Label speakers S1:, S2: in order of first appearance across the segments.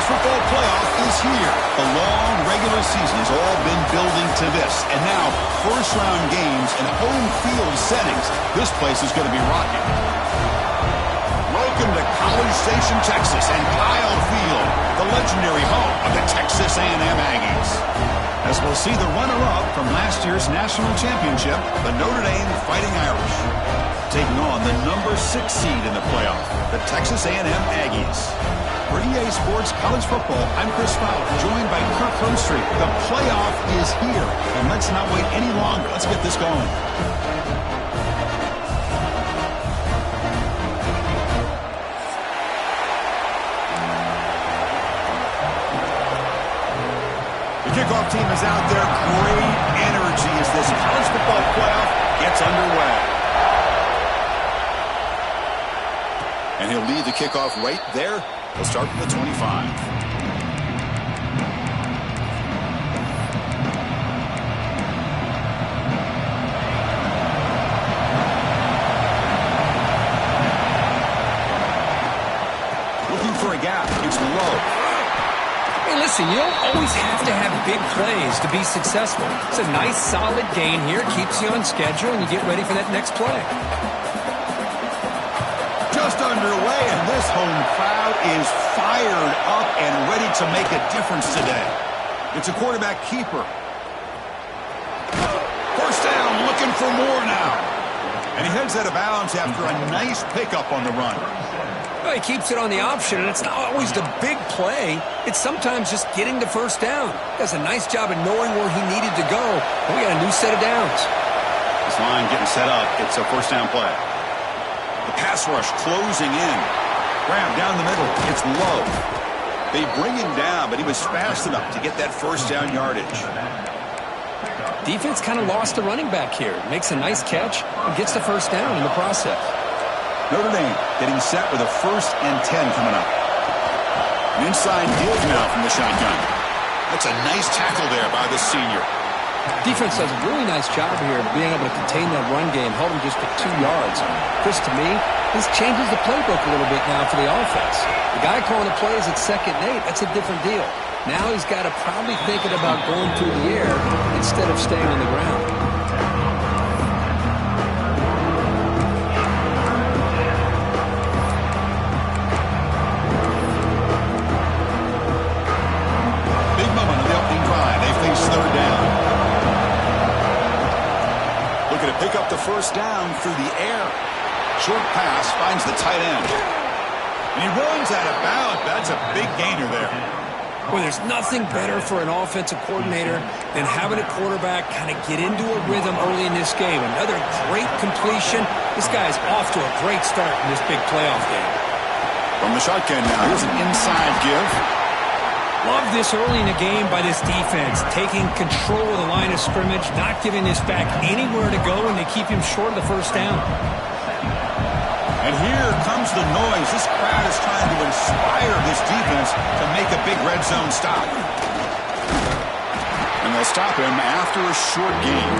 S1: football playoff is here. The long regular season has all been building to this. And now, first-round games in home field settings. This place is going to be rocking. Welcome to College Station, Texas, and Kyle Field, the legendary home of the Texas A&M Aggies. As we'll see the runner-up from last year's national championship, the Notre Dame Fighting Irish, taking on the number 6 seed in the playoff, the Texas A&M Aggies. For EA Sports College Football, I'm Chris Fowler, joined by Kirk Herbstreit. The playoff is here, and let's not wait any longer. Let's get this going. The kickoff team is out there. Great energy as this college football playoff gets underway. And he'll lead the kickoff right there. He'll start from the 25. Looking for a gap. It's low.
S2: Hey, listen, you don't always have to have big plays to be successful. It's a nice, solid gain here. Keeps you on schedule, and you get ready for that next play.
S1: Just underway, and this home crowd is fired up and ready to make a difference today. It's a quarterback keeper. First down, looking for more now. And he heads out of bounds after a nice pickup on the run.
S2: Well, he keeps it on the option, and it's not always the big play. It's sometimes just getting the first down. Does a nice job of knowing where he needed to go. And we got a new set of downs.
S1: This line getting set up. It's a first down play. The pass rush closing in. Grab down the middle. It's low. They bring him down, but he was fast enough to get that first down yardage.
S2: Defense kind of lost the running back here. Makes a nice catch and gets the first down in the process.
S1: Notre Dame getting set with a 1st and 10 coming up. An inside give now from the shotgun. That's a nice tackle there by the senior.
S2: Defense does a really nice job here of being able to contain that run game, held him just at 2 yards. Chris, to me, this changes the playbook a little bit now for the offense. The guy calling the plays at 2nd and 8, that's a different deal. Now he's got to probably thinking about going through the air instead of staying on the ground.
S1: Big moment on the opening drive. They face 3rd down. Looking to pick up the first down through the air. Short pass finds the tight end. And he runs out of bounds. That's a big gainer there.
S2: Well, there's nothing better for an offensive coordinator than having a quarterback kind of get into a rhythm early in this game. Another great completion. This guy's off to a great start in this big playoff game.
S1: From the shotgun now, here's an inside give.
S2: Love this early in the game by this defense, taking control of the line of scrimmage, not giving this back anywhere to go, and they keep him short of the first down.
S1: And here comes the noise. This crowd is trying to inspire this defense to make a big red zone stop. And they'll stop him after a short gain.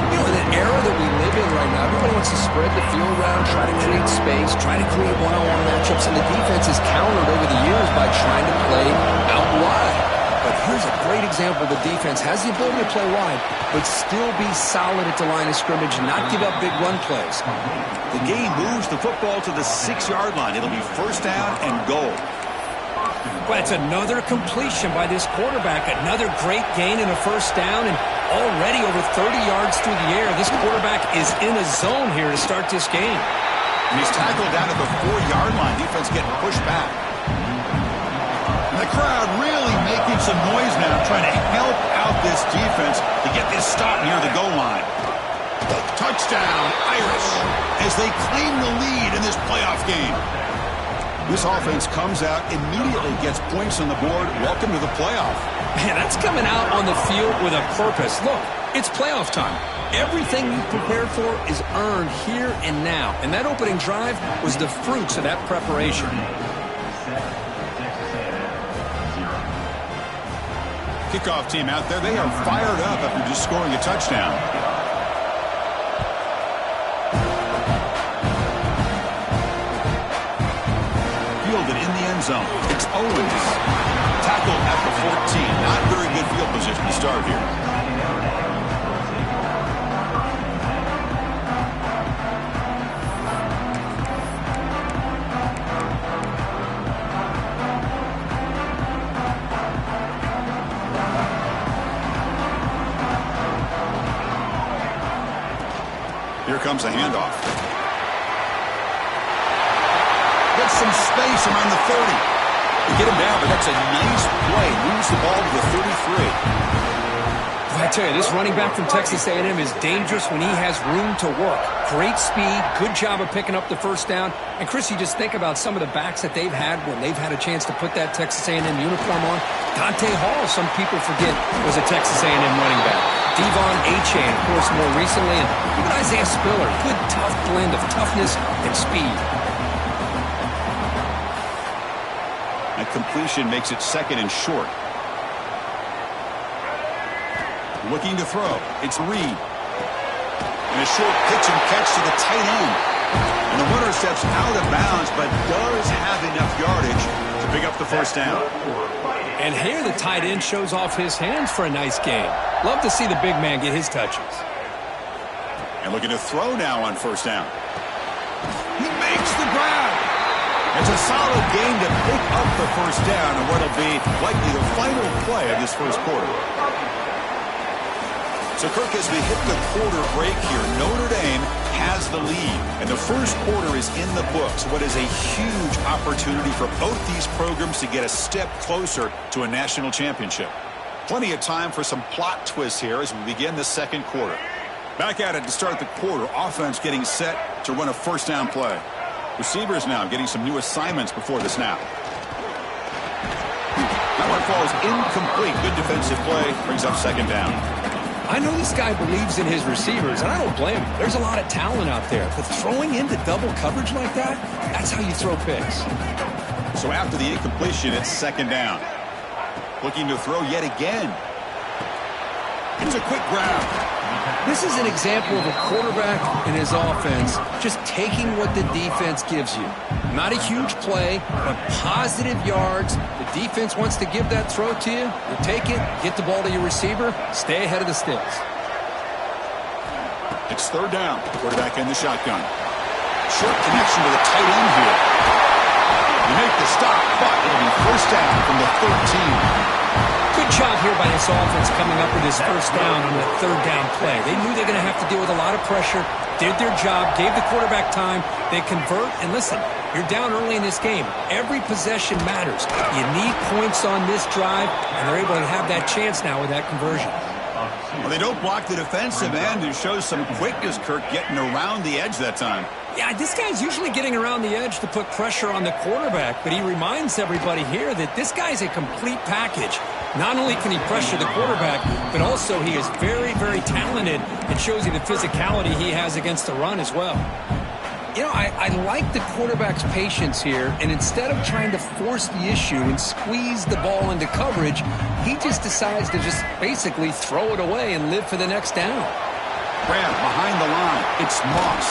S2: You know, in the era that we live in right now, everybody wants to spread the field around, try to create space, try to create one-on-one matchups, and the defense is countered over the years by trying to play out wide. But here's a great example. The defense has the ability to play wide, but still be solid at the line of scrimmage and not give up big run plays.
S1: The game moves the football to the 6-yard line. It'll be first down and goal.
S2: Well, it's another completion by this quarterback. Another great gain in a first down, and already over 30 yards through the air. This quarterback is in a zone here to start this game.
S1: And he's tackled down at the 4-yard line. Defense getting pushed back. And the crowd really making some noise now, trying to help out this defense to get this stop near the goal line. Touchdown, Irish, as they claim the lead in this playoff game. This offense comes out, immediately gets points on the board. Welcome to the playoff.
S2: Man, that's coming out on the field with a purpose. Look, it's playoff time. Everything you prepared for is earned here and now. And that opening drive was the fruits of that preparation.
S1: Kickoff team out there, they are fired up after just scoring a touchdown. fielded in the end zone. It's Owens. Tackled at the 14. Not very good field position to start here. Here comes a handoff. Gets some space around the 30. They get him down, but that's a nice play. Moves the ball to the 33.
S2: I tell you, this running back from Texas A&M is dangerous when he has room to work. Great speed, good job of picking up the first down. And, Chris, you just think about some of the backs that they've had when they've had a chance to put that Texas A&M uniform on. Dante Hall, some people forget, was a Texas A&M running back. Devon Achane, of course, more recently. And even Isaiah Spiller, good, tough blend of toughness and speed.
S1: That completion makes it second and short. Looking to throw. It's Reed. And a short pitch and catch to the tight end. And the runner steps out of bounds, but does have enough yardage to pick up the first down.
S2: And here the tight end shows off his hands for a nice gain. Love to see the big man get his touches.
S1: And looking to throw now on first down. He makes the grab. It's a solid gain to pick up the first down and what will be likely the final play of this first quarter. So, Kirk, as we hit the quarter break here, Notre Dame has the lead. And the first quarter is in the books. What is a huge opportunity for both these programs to get a step closer to a national championship. Plenty of time for some plot twists here as we begin the second quarter. Back at it to start the quarter. Offense getting set to run a first down play. Receivers now getting some new assignments before the snap. That one falls incomplete. Good defensive play. Brings up second down.
S2: I know this guy believes in his receivers, and I don't blame him. There's a lot of talent out there, but throwing into double coverage like that, that's how you throw picks.
S1: So after the incompletion, it's second down. Looking to throw yet again. Here's a quick grab.
S2: This is an example of a quarterback and his offense just taking what the defense gives you. Not a huge play, but positive yards. The defense wants to give that throw to you. You take it, get the ball to your receiver, stay ahead of the sticks.
S1: It's third down. Quarterback in the shotgun. Short connection to the tight end here. You make the stop, but it'll be first down from the 13.
S2: Good job here by this offense coming up with this first down on the third down play. They knew they were going to have to deal with a lot of pressure, did their job, gave the quarterback time. They convert, and listen, you're down early in this game. Every possession matters. You need points on this drive, and they're able to have that chance now with that conversion.
S1: Well, they don't block the defensive end and shows some quickness, Kirk, getting around the edge that time.
S2: Yeah, this guy's usually getting around the edge to put pressure on the quarterback, but he reminds everybody here that this guy's a complete package. Not only can he pressure the quarterback, but also he is very, very talented and shows you the physicality he has against the run as well. You know, I like the quarterback's patience here, and instead of trying to force the issue and squeeze the ball into coverage, he just decides to just basically throw it away and live for the next down.
S1: Grab behind the line. It's Moss.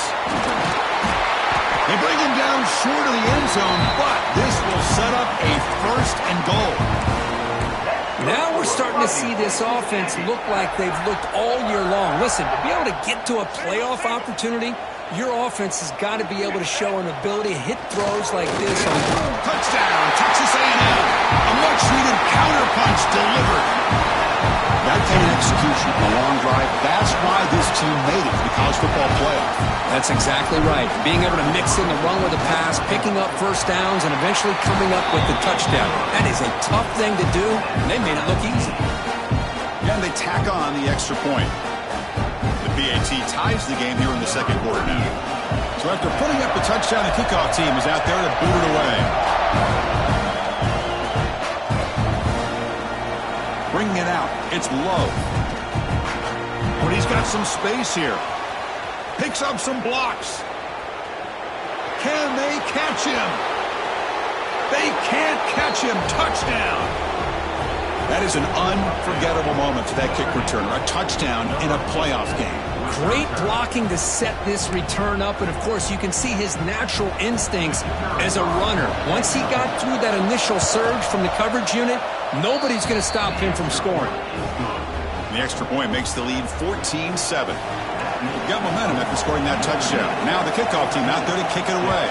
S1: They bring him down short of the end zone, but this will set up a first and goal.
S2: Now we're starting to see this offense look like they've looked all year long. Listen, to be able to get to a playoff opportunity, your offense has got to be able to show an ability to hit throws like this.
S1: Touchdown, Texas A&M. A much-needed counterpunch delivered. That kind of execution, a long drive, that's why this team made it to the college football playoff.
S2: That's exactly right. Being able to mix in the run with the pass, picking up first downs, and eventually coming up with the touchdown. That is a tough thing to do, and they made it look easy.
S1: And they tack on the extra point. The PAT ties the game here in the second quarter now. So after putting up the touchdown, the kickoff team is out there to boot it away. Bringing it out. It's low. But he's got some space here. Picks up some blocks. Can they catch him? They can't catch him. Touchdown. That is an unforgettable moment for that kick returner. A touchdown in a playoff game.
S2: Great blocking to set this return up, and of course you can see his natural instincts as a runner. Once he got through that initial surge from the coverage unit, nobody's going to stop him from scoring.
S1: The extra point makes the lead 14-7. Got momentum after scoring that touchdown. Now the kickoff team out there to kick it away.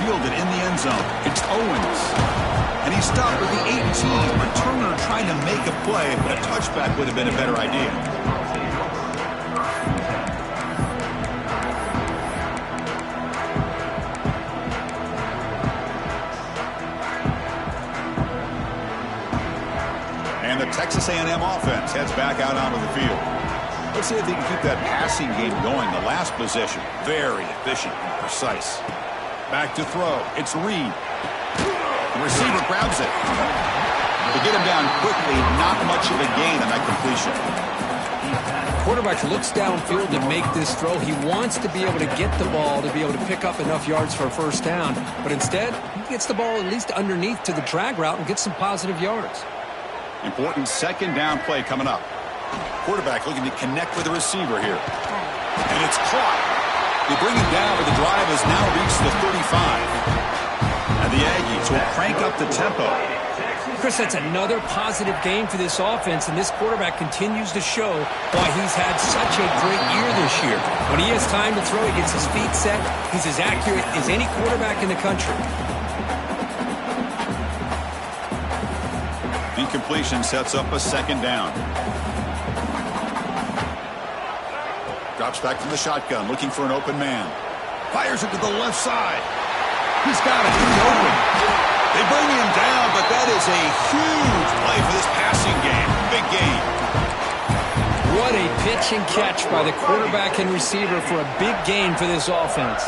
S1: Fielded in the end zone. It's Owens. And he stopped with the 18. Returner trying to make a play, but a touchback would have been a better idea. And the Texas A&M offense heads back out onto the field. Let's see if they can keep that passing game going. The last possession, very efficient and precise. Back to throw. It's Reed. The receiver grabs it. To get him down quickly, not much of a gain on that completion.
S2: Quarterback looks downfield to make this throw. He wants to be able to get the ball to be able to pick up enough yards for a first down. But instead, he gets the ball at least underneath to the drag route and gets some positive yards.
S1: Important second down play coming up. Quarterback looking to connect with the receiver here. And it's caught. They bring him down, but the drive has now reached the 35. And the Aggies will crank up the tempo.
S2: Chris, that's another positive game for this offense, and this quarterback continues to show why he's had such a great year this year. When he has time to throw, he gets his feet set. He's as accurate as any quarterback in the country.
S1: Incompletion sets up a second down. Drops back from the shotgun, looking for an open man. Fires it to the left side. He's got it. He's open. They bring him down, but that is a huge play for this passing game. Big gain.
S2: What a pitch and catch by the quarterback and receiver for a big gain for this offense.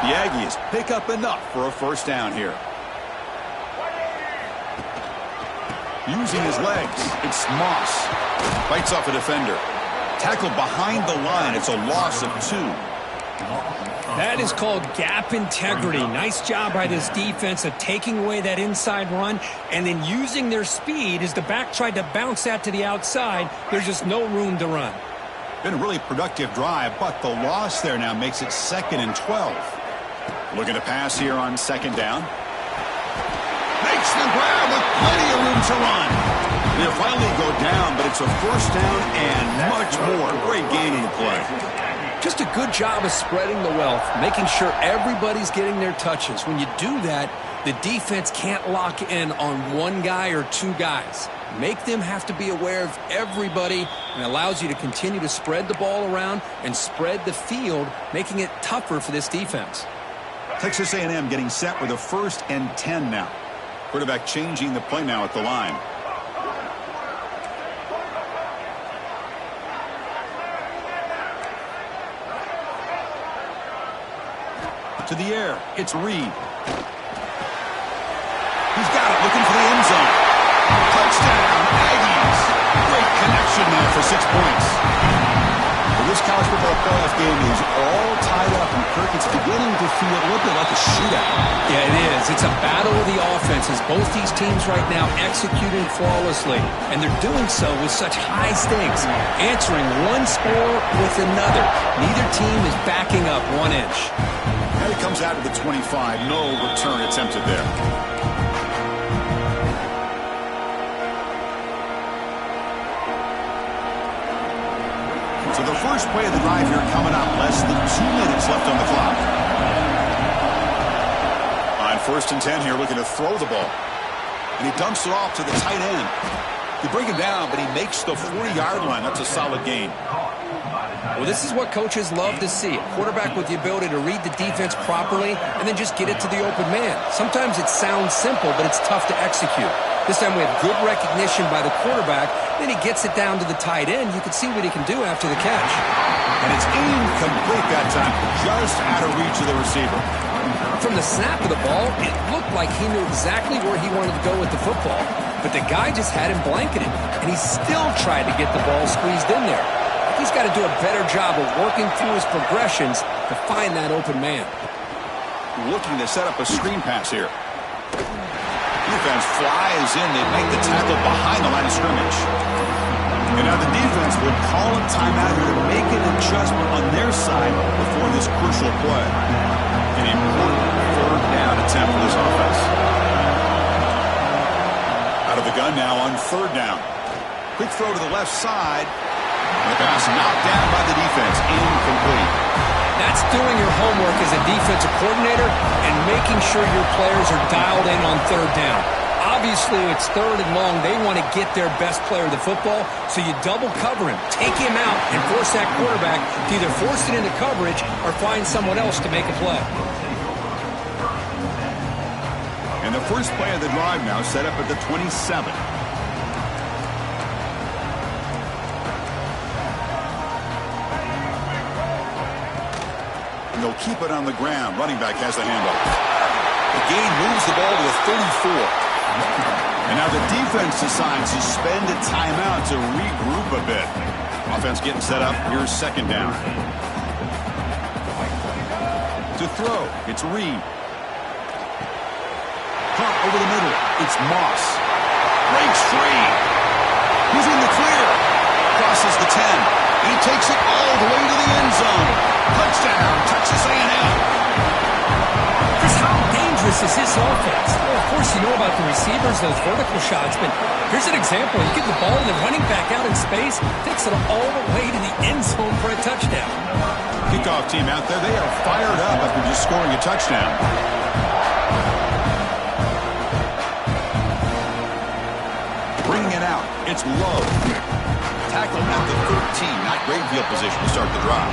S1: The Aggies pick up enough for a first down here. Using his legs, it's Moss. Bites off a defender. Tackled behind the line. It's a loss of 2.
S2: That is called gap integrity. Nice job by this defense of taking away that inside run and then using their speed as the back tried to bounce that to the outside. There's just no room to run.
S1: Been a really productive drive, but the loss there now makes it 2nd and 12. Looking to pass here on second down. Makes the grab with plenty of room to run. They'll finally go down, but it's a first down and much more. Great gain in the play.
S2: Just a good job of spreading the wealth, making sure everybody's getting their touches. When you do that, the defense can't lock in on one guy or 2 guys. Make them have to be aware of everybody, and allows you to continue to spread the ball around and spread the field, making it tougher for this defense.
S1: Texas A&M getting set with a 1st and 10 now. Quarterback changing the play now at the line. To the air, it's Reed. He's got it, looking for the end zone. Touchdown, Aggies. Great connection there for 6 points. Well, this college football playoff game is all tied up, and Kirk, it's beginning to feel a little bit like a shootout.
S2: Yeah, it is. It's a battle of the offenses. Both these teams right now executing flawlessly, and they're doing so with such high stakes, answering one score with another. Neither team is backing up 1 inch.
S1: Now he comes out of the 25. No return attempted there. So the first play of the drive here coming up. Less than 2 minutes left on the clock. On 1st and 10 here, looking to throw the ball. And he dumps it off to the tight end. They bring him down, but he makes the 40-yard line. That's a solid gain.
S2: Well, this is what coaches love to see. A quarterback with the ability to read the defense properly and then just get it to the open man. Sometimes it sounds simple, but it's tough to execute. This time we have good recognition by the quarterback. Then he gets it down to the tight end. You can see what he can do after the catch.
S1: And it's incomplete that time. Just out of reach of the receiver.
S2: From the snap of the ball, it looked like he knew exactly where he wanted to go with the football. But the guy just had him blanketed, and he still tried to get the ball squeezed in there. He's got to do a better job of working through his progressions to find that open man.
S1: Looking to set up a screen pass here. He defense flies in. They make the tackle behind the line of scrimmage. And now the defense will call a timeout here to make an adjustment on their side before this crucial play. An important third down attempt for this offense. Out of the gun now on third down. Quick throw to the left side. And the pass knocked down by the defense. Incomplete.
S2: That's doing your homework as a defensive coordinator and making sure your players are dialed in on third down. Obviously, it's third and long. They want to get their best player the football, so you double cover him, take him out, and force that quarterback to either force it into coverage or find someone else to make a play.
S1: And the first play of the drive now set up at the 27. And they'll keep it on the ground. Running back has the handoff. The gain moves the ball to the 34. And now the defense decides to spend a timeout to regroup a bit. Offense getting set up. Here's second down. To throw, it's Reed. Caught over the middle. It's Moss. Breaks free. He's in the clear. Crosses the 10. He takes it all the way to the end zone. Touchdown, Texas A&M.
S2: Chris, how dangerous is this offense? Well, of course, you know about the receivers, those vertical shots, but here's an example. You get the ball and the running back out in space, takes it all the way to the end zone for a touchdown.
S1: Kickoff team out there, they are fired up after just scoring a touchdown. Bringing it out, it's low. Tackled at the 13, not great field position to start the drive.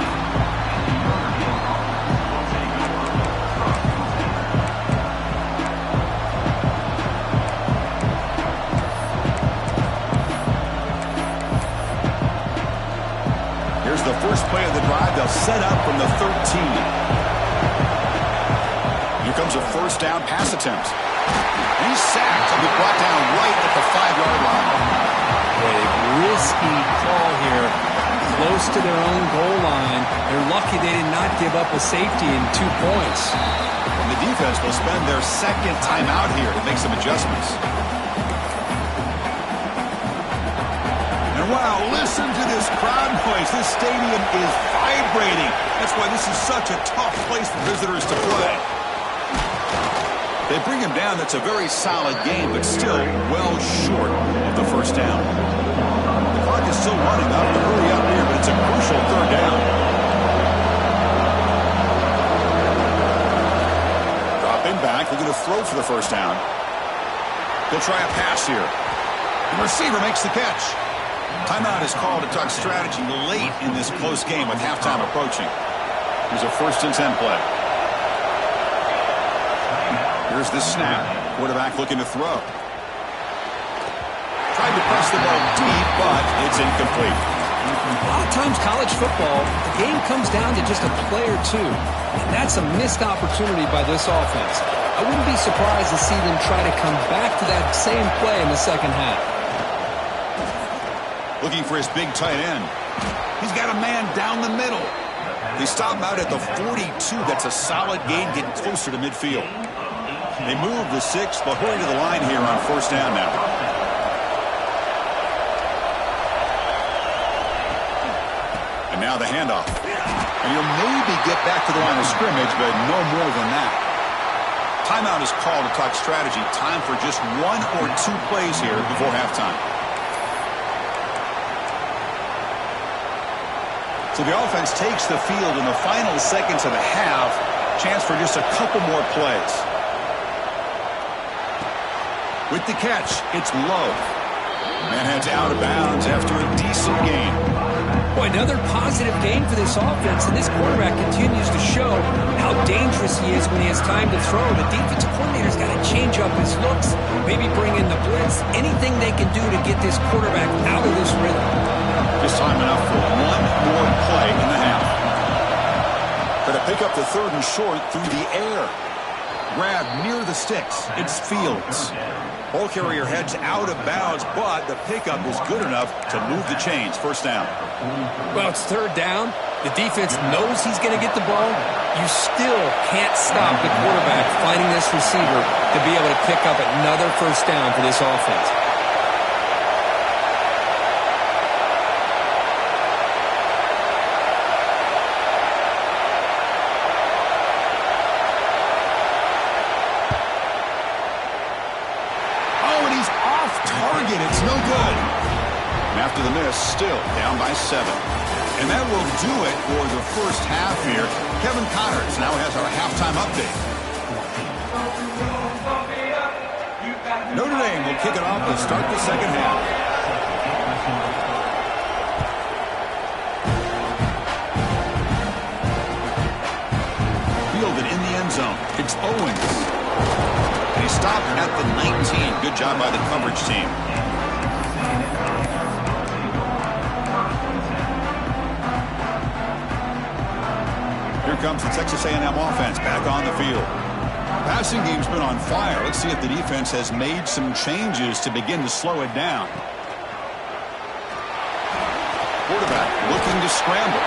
S1: Here's the first play of the drive. They'll set up from the 13. Here comes a first down pass attempt. He's sacked and be brought down right at the 5-yard line.
S2: A risky call here, close to their own goal line. They're lucky they did not give up a safety in 2 points.
S1: And the defense will spend their second timeout here to make some adjustments. And wow, listen to this crowd noise. This stadium is vibrating. That's why this is such a tough place for visitors to play. They bring him down. That's a very solid game, but still well short of the first down. The clock is still running up to hurry up here, but it's a crucial third down. Dropping back, looking to throw for the first down. He'll try a pass here. The receiver makes the catch. Timeout is called to talk strategy late in this close game with halftime approaching. Here's a 1st and 10 play. Here's the snap. Quarterback looking to throw. Tried to press the ball deep, but it's incomplete.
S2: A lot of times college football, the game comes down to just a play or two. And that's a missed opportunity by this offense. I wouldn't be surprised to see them try to come back to that same play in the second half.
S1: Looking for his big tight end. He's got a man down the middle. They stop him out at the 42. That's a solid gain, getting closer to midfield. They move the 6. They'll hurry to the line here on first down now. And now the handoff. And you'll maybe get back to the line of scrimmage, but no more than that. Timeout is called to talk strategy. Time for just 1 or 2 plays here before halftime. So the offense takes the field in the final seconds of the half. Chance for just a couple more plays. With the catch, it's low. And heads out of bounds after a decent gain.
S2: Boy, another positive gain for this offense, and this quarterback continues to show how dangerous he is when he has time to throw. The defensive coordinator's got to change up his looks, maybe bring in the blitz, anything they can do to get this quarterback out of this rhythm.
S1: Just time enough for 1 more play in the half. Going to pick up the 3rd and short through the air. Grab near the sticks. It's Fields. Ball carrier heads out of bounds, but the pickup is good enough to move the chains. First down.
S2: Well, it's third down. The defense knows he's going to get the ball. You still can't stop the quarterback finding this receiver to be able to pick up another first down for this offense.
S1: Oh, and he's off target. It's no good. And after the miss, still down by 7. And that will do it for the first half here. Kevin Connors now has our halftime update. Notre Dame will kick it off to start the second half. Fielded in the end zone. It's Owens. And he stopped at the 19. Good job by the coverage team. Here comes the Texas A&M offense back on the field. Passing game's been on fire. Let's see if the defense has made some changes to begin to slow it down. Quarterback looking to scramble.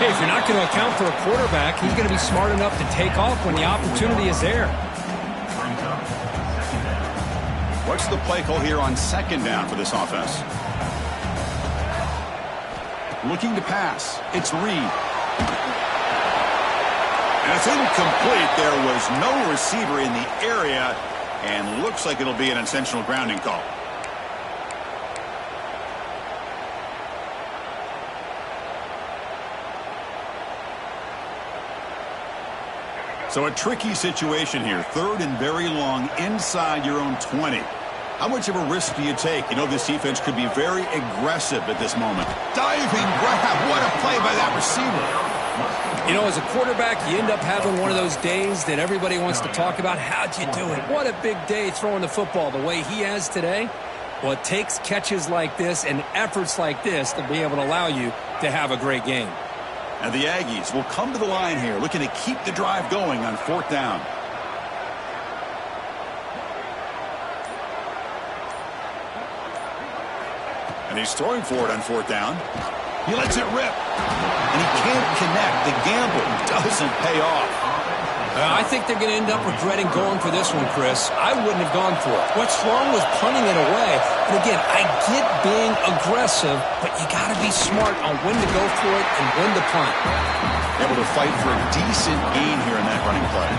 S2: Hey, if you're not going to account for a quarterback, he's going to be smart enough to take off when the opportunity is there.
S1: What's the play call here on second down for this offense? Looking to pass. It's Reed. And it's incomplete. There was no receiver in the area, and looks like it'll be an intentional grounding call. So a tricky situation here. Third and very long inside your own 20. How much of a risk do you take? You know this defense could be very aggressive at this moment. Diving grab. What a play by that receiver.
S2: You know, as a quarterback, you end up having one of those days that everybody wants to talk about. How'd you do it? What a big day throwing the football the way he has today. Well, it takes catches like this and efforts like this to be able to allow you to have a great game.
S1: And the Aggies will come to the line here, looking to keep the drive going on fourth down. And he's throwing for it on fourth down. He lets it rip. And he can't connect. The gamble doesn't pay off.
S2: I think they're going to end up regretting going for this one, Chris. I wouldn't have gone for it. What's wrong with punting it away? And again, I get being aggressive, but you got to be smart on when to go for it and when to punt.
S1: Able to fight for a decent gain here in that running play.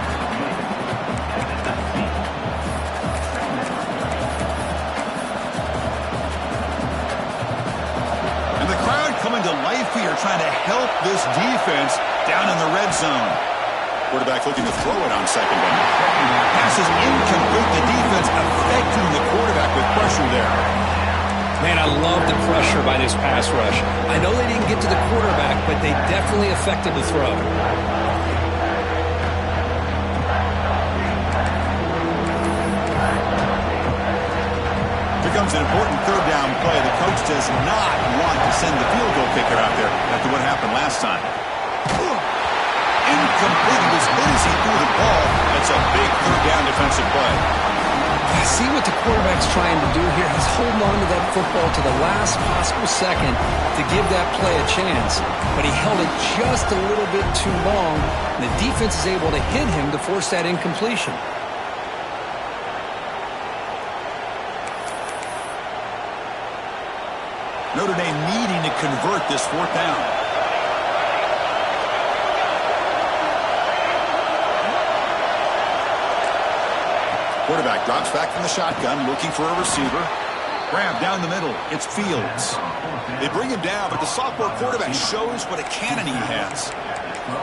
S1: Coming to life here, trying to help this defense down in the red zone. Quarterback looking to throw it on second down. Pass is incomplete. The defense affecting the quarterback with pressure there.
S2: Man, I love the pressure by this pass rush. I know they didn't get to the quarterback, but they definitely affected the throw.
S1: Comes an important third down play. The coach does not want to send the field goal kicker out there after what happened last time. Incomplete. He was hit as he threw the ball. That's a big third down defensive play.
S2: I see what the quarterback's trying to do here. He's holding on to that football to the last possible second to give that play a chance. But he held it just a little bit too long, and the defense is able to hit him to force that incompletion.
S1: Notre Dame needing to convert this fourth down. Quarterback drops back from the shotgun, looking for a receiver. Grab down the middle. It's Fields. They bring him down, but the sophomore quarterback shows what a cannon he has.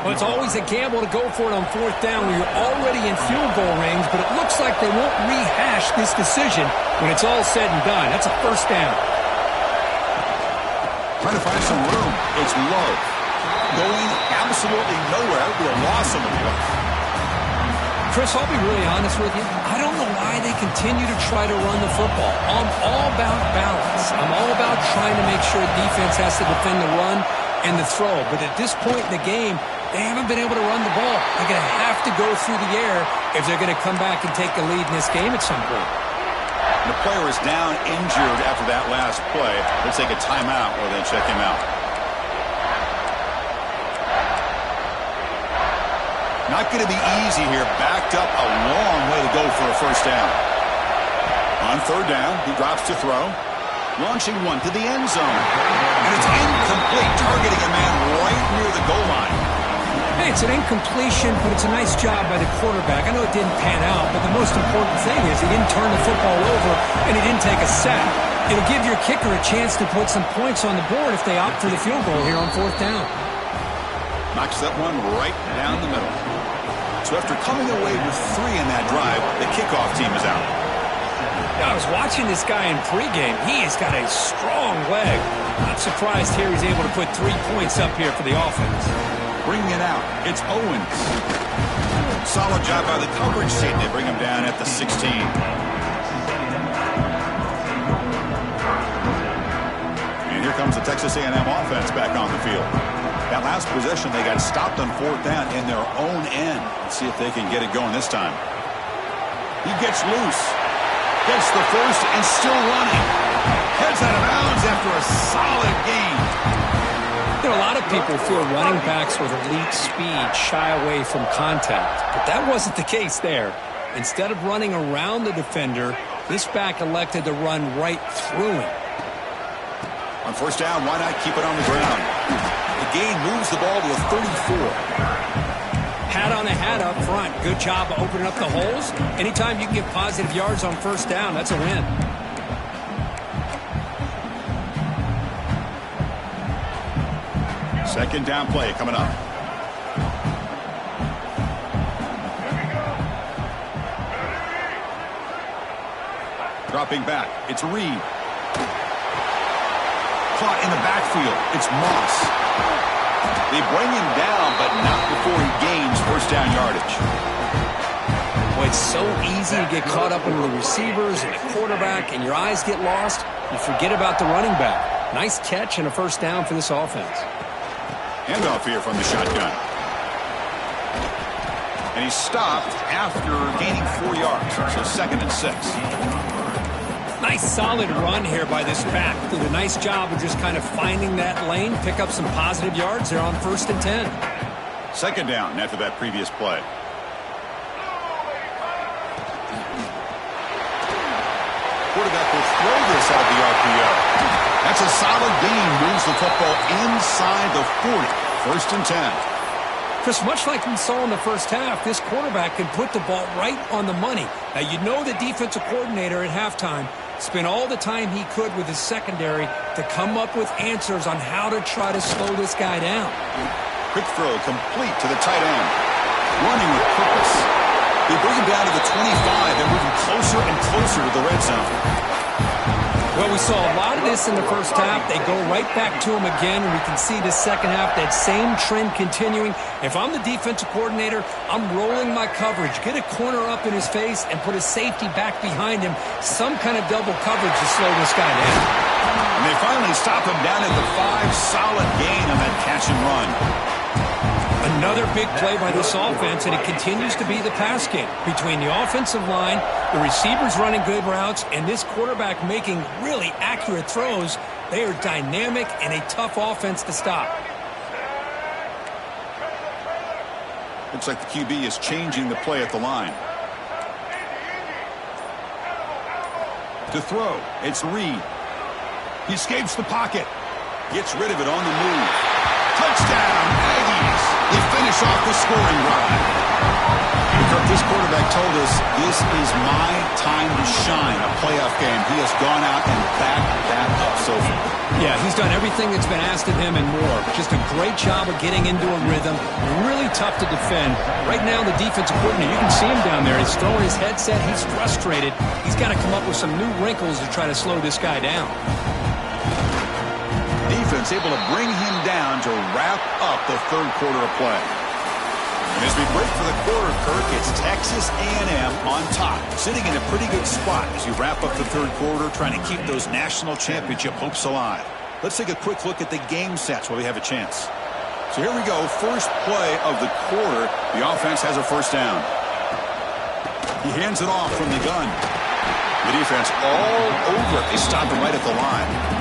S2: Well, it's always a gamble to go for it on fourth down when you're already in field goal range, but it looks like they won't rehash this decision when it's all said and done. That's a first down.
S1: Trying to find some room. It's low. Going absolutely nowhere. That would be a loss of the play.
S2: Chris, I'll be really honest with you. I don't know why they continue to try to run the football. I'm all about balance. I'm all about trying to make sure defense has to defend the run and the throw. But at this point in the game, they haven't been able to run the ball. They're going to have to go through the air if they're going to come back and take the lead in this game at some point.
S1: The player is down injured after that last play. Let's take a timeout or then check him out. Not going to be easy here. Backed up a long way to go for a first down. On third down, he drops to throw. Launching one to the end zone. And it's incomplete, targeting a man right near the goal line.
S3: Hey, it's an incompletion, but it's a nice job by the quarterback. I know it didn't pan out, but the most important thing is he didn't turn the football over and he didn't take a sack. It'll give your kicker a chance to put some points on the board if they opt for the field goal here on fourth down.
S1: Knocks that one right down the middle. So after coming away with 3 in that drive, the kickoff team is out.
S3: I was watching this guy in pregame. He has got a strong leg. Not surprised here he's able to put 3 points up here for the offense.
S1: Bringing it out, it's Owens. Solid job by the coverage team to bring him down at the 16. And here comes the Texas A&M offense back on the field. That last possession, they got stopped on fourth down in their own end. Let's see if they can get it going this time. He gets loose. Gets the first and still running. Heads out of bounds after a solid gain.
S3: You know, a lot of people feel running backs with elite speed shy away from contact, but that wasn't the case there. Instead of running around the defender, this back elected to run right through him.
S1: On first down, why not keep it on the ground? The gain moves the ball to a 34.
S3: Hat on a hat up front. Good job of opening up the holes. Anytime you can get positive yards on first down, that's a win.
S1: Second down play coming up. Dropping back. It's Reed. Caught in the backfield. It's Moss. They bring him down, but not before he gains first down yardage.
S3: Boy, it's so easy to get caught up in the receivers and the quarterback, and your eyes get lost. You forget about the running back. Nice catch and a first down for this offense.
S1: Handoff here from the shotgun. And he's stopped after gaining 4 yards, so second and 6.
S3: Nice solid run here by this back. Did a nice job of just kind of finding that lane, pick up some positive yards there on first and 10.
S1: Second down after that previous play. Quarterback will throw this out of the RPO. That's a solid gain. Moves the football inside the 40. First and 10.
S3: Chris, much like we saw in the first half, this quarterback can put the ball right on the money. Now, you know the defensive coordinator at halftime spent all the time he could with his secondary to come up with answers on how to try to slow this guy down.
S1: Quick throw complete to the tight end. Running with purpose. They bring him down to the 25. They're moving closer and closer to the red zone.
S3: Well, we saw a lot of this in the first half. They go right back to him again, and we can see the second half, that same trend continuing. If I'm the defensive coordinator, I'm rolling my coverage. Get a corner up in his face and put a safety back behind him. Some kind of double coverage to slow this guy down.
S1: And they finally stop him down at the 5. Solid gain on that catch and run.
S3: Another big play by this offense, and it continues to be the pass game. Between the offensive line, the receivers running good routes, and this quarterback making really accurate throws, they are dynamic and a tough offense to stop.
S1: Looks like the QB is changing the play at the line. To throw, it's Reed. He escapes the pocket. Gets rid of it on the move. Touchdown, Aggies! They finish off the scoring drive. Kirk, this quarterback told us this is my time to shine, a playoff game. He has gone out and backed that up so far.
S3: Yeah, he's done everything that's been asked of him and more. Just a great job of getting into a rhythm. Really tough to defend. Right now, the defensive coordinator, you can see him down there. He's throwing his headset. He's frustrated. He's got to come up with some new wrinkles to try to slow this guy down.
S1: Defense able to bring him down to wrap up the third quarter of play. And as we break for the quarter, Kirk, it's Texas A&M on top, sitting in a pretty good spot as you wrap up the third quarter, trying to keep those national championship hopes alive. Let's take a quick look at the game sets while we have a chance. So here we go, first play of the quarter. The offense has a first down. He hands it off from the gun. The defense all over it. They stop him right at the line.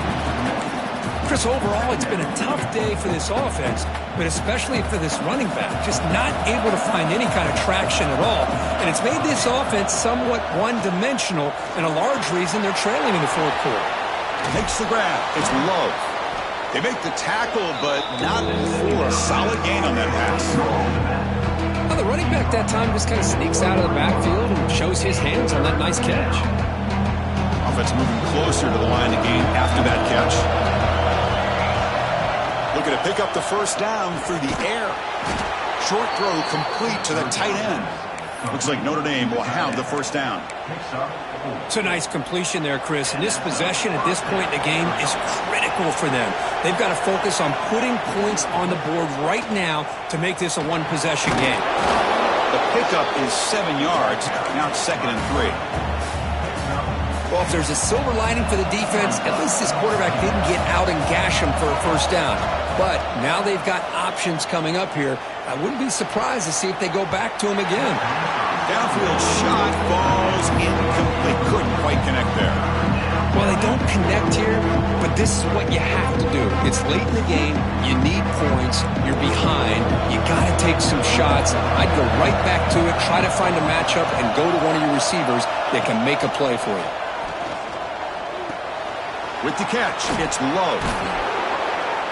S3: Chris, overall, it's been a tough day for this offense, but especially for this running back, just not able to find any kind of traction at all. And it's made this offense somewhat one-dimensional, and a large reason they're trailing in the fourth quarter.
S1: Makes the grab. It's Love. They make the tackle, but not before a solid gain on that pass.
S3: Well, the running back that time just kind of sneaks out of the backfield and shows his hands on that nice catch.
S1: Offense moving closer to the line of game after that catch. Looking to pick up the first down through the air. Short throw complete to the tight end. Looks like Notre Dame will have the first down.
S3: It's a nice completion there, Chris. And this possession at this point in the game is critical for them. They've got to focus on putting points on the board right now to make this a one-possession game.
S1: The pickup is 7 yards. Now it's 2nd and 3.
S3: Well, if there's a silver lining for the defense, at least this quarterback didn't get out and gash him for a first down. But now they've got options coming up here. I wouldn't be surprised to see if they go back to him again.
S1: Downfield shot, falls incomplete. Couldn't quite connect there.
S3: Well, they don't connect here, but this is what you have to do. It's late in the game. You need points. You're behind. You got to take some shots. I'd go right back to it, try to find a matchup, and go to one of your receivers that can make a play for you.
S1: With the catch, it's Love.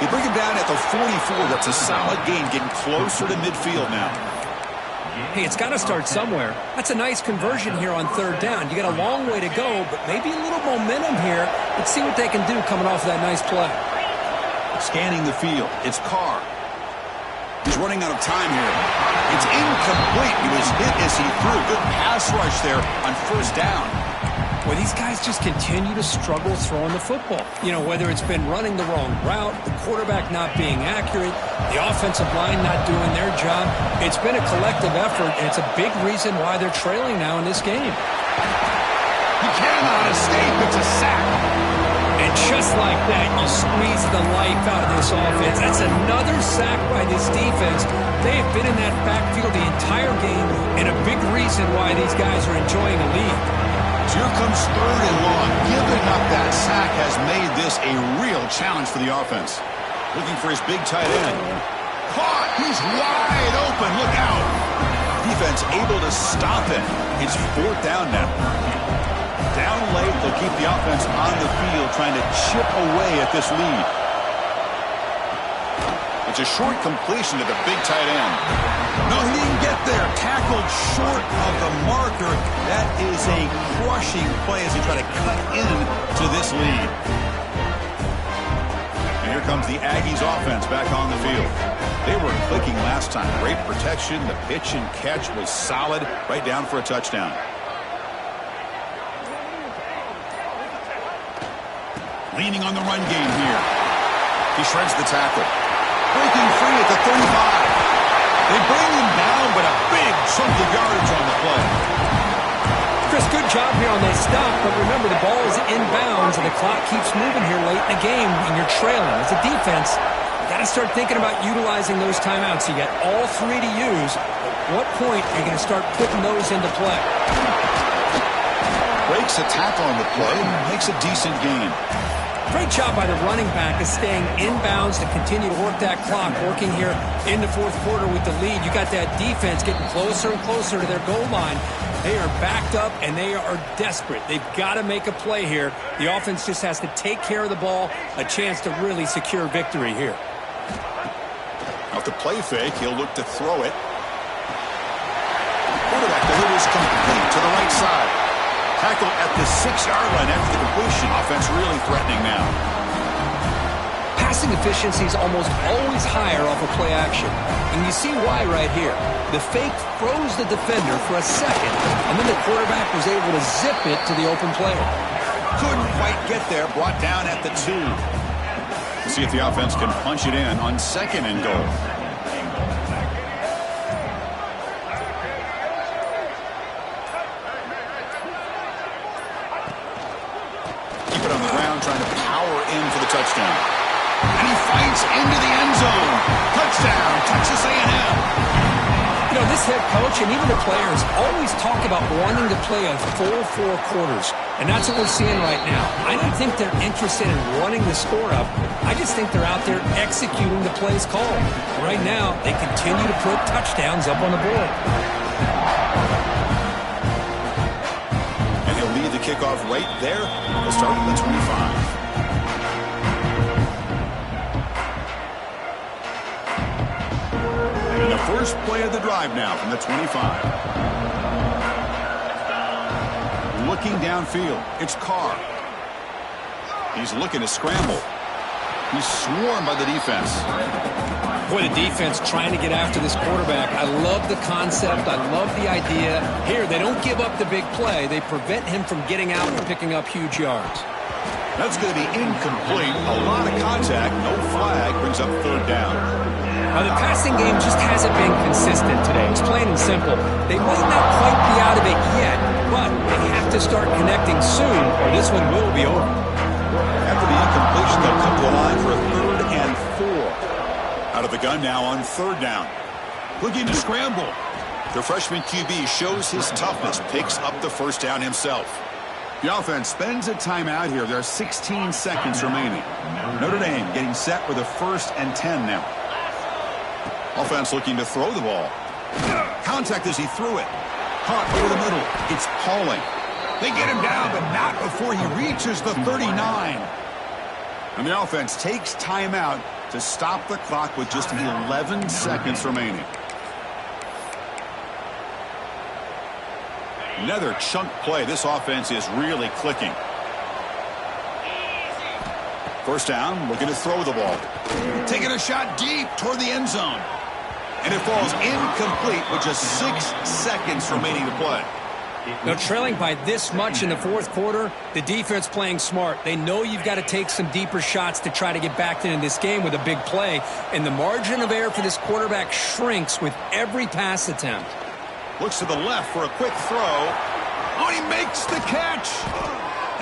S1: They bring him down at the 44. That's a solid gain, getting closer to midfield now.
S3: Hey, it's got to start somewhere. That's a nice conversion here on third down. You got a long way to go, but maybe a little momentum here. Let's see what they can do coming off that nice play.
S1: Scanning the field, it's Carr. He's running out of time here. It's incomplete. He was hit as he threw. Good pass rush there on first down.
S3: Well, these guys just continue to struggle throwing the football. You know, whether it's been running the wrong route, the quarterback not being accurate, the offensive line not doing their job. It's been a collective effort, and it's a big reason why they're trailing now in this game.
S1: He cannot escape. It's a sack.
S3: And just like that, you squeeze the life out of this offense. That's another sack by this defense. They have been in that backfield the entire game, and a big reason why these guys are enjoying a lead.
S1: Here comes 3rd and long. Giving up that sack has made this a real challenge for the offense. Looking for his big tight end. Caught! He's wide open. Look out! Defense able to stop it. It's 4th down now. Down late, they'll keep the offense on the field trying to chip away at this lead. It's a short completion to the big tight end. No, he didn't get there. Tackled short of the marker. That is a crushing play as he try to cut into this lead. And here comes the Aggies offense back on the field. They were clicking last time. Great protection. The pitch and catch was solid. Right down for a touchdown. Leaning on the run game here. He shreds the tackle. Breaking free at the 35. They bring him down, but a big chunk of yardage on the play.
S3: Chris, good job here on that stop, but remember the ball is inbounds and the clock keeps moving here late in the game and you're trailing. As a defense, you got to start thinking about utilizing those timeouts. You got all 3 to use. At what point are you going to start putting those into play?
S1: Breaks a tackle on the play, makes a decent gain.
S3: Great job by the running back of staying inbounds to continue to work that clock, working here in the fourth quarter with the lead. You got that defense getting closer and closer to their goal line. They are backed up, and they are desperate. They've got to make a play here. The offense just has to take care of the ball, a chance to really secure victory here.
S1: Off the play fake, he'll look to throw it. Quarterback, the hit is complete to the right side. Tackle at the 6-yard line after the completion. Offense really threatening now.
S3: Passing efficiency is almost always higher off of play action. And you see why right here. The fake froze the defender for a second, and then the quarterback was able to zip it to the open player.
S1: Couldn't quite get there. Brought down at the 2. We'll see if the offense can punch it in on 2nd and goal. Trying to power in for the touchdown. And he fights into the end zone. Touchdown, Texas A&M.
S3: You know, this head coach and even the players always talk about wanting to play a full 4 quarters, and that's what we're seeing right now. I don't think they're interested in running the score up. I just think they're out there executing the plays called. Right now, they continue to put touchdowns up on the board.
S1: And he'll lead the kickoff right there. He'll start at the 25. And the first play of the drive now from the 25. Looking downfield, it's Carr. He's looking to scramble. He's swarmed by the defense.
S3: Boy, the defense trying to get after this quarterback. I love the concept. I love the idea. Here, they don't give up the big play. They prevent him from getting out and picking up huge yards.
S1: That's going to be incomplete. A lot of contact. No flag. Brings up third down.
S3: Now, the passing game just hasn't been consistent today. It's plain and simple. They might not quite be out of it yet, but they have to start connecting soon, or this one will be over.
S1: After the incompletion, they'll come to the line for a 3rd and 4. Out of the gun now on 3rd down. Looking to scramble. The freshman QB shows his toughness, picks up the first down himself. The offense spends a timeout here. There are 16 seconds remaining. Notre Dame getting set with a 1st and 10 now. Offense looking to throw the ball. Contact as he threw it. Caught over the middle. It's Pauling. They get him down, but not before he reaches the 39. And the offense takes timeout to stop the clock with just 11 seconds remaining. Another chunk play. This offense is really clicking. First down, looking to throw the ball. Taking a shot deep toward the end zone. And it falls incomplete with just 6 seconds remaining to play.
S3: Now, trailing by this much in the 4th quarter, the defense playing smart. They know you've got to take some deeper shots to try to get back into this game with a big play. And the margin of error for this quarterback shrinks with every pass attempt.
S1: Looks to the left for a quick throw. Oh, he makes the catch.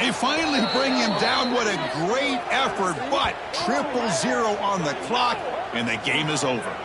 S1: They finally bring him down. What a great effort, but 0-0 on the clock, and the game is over.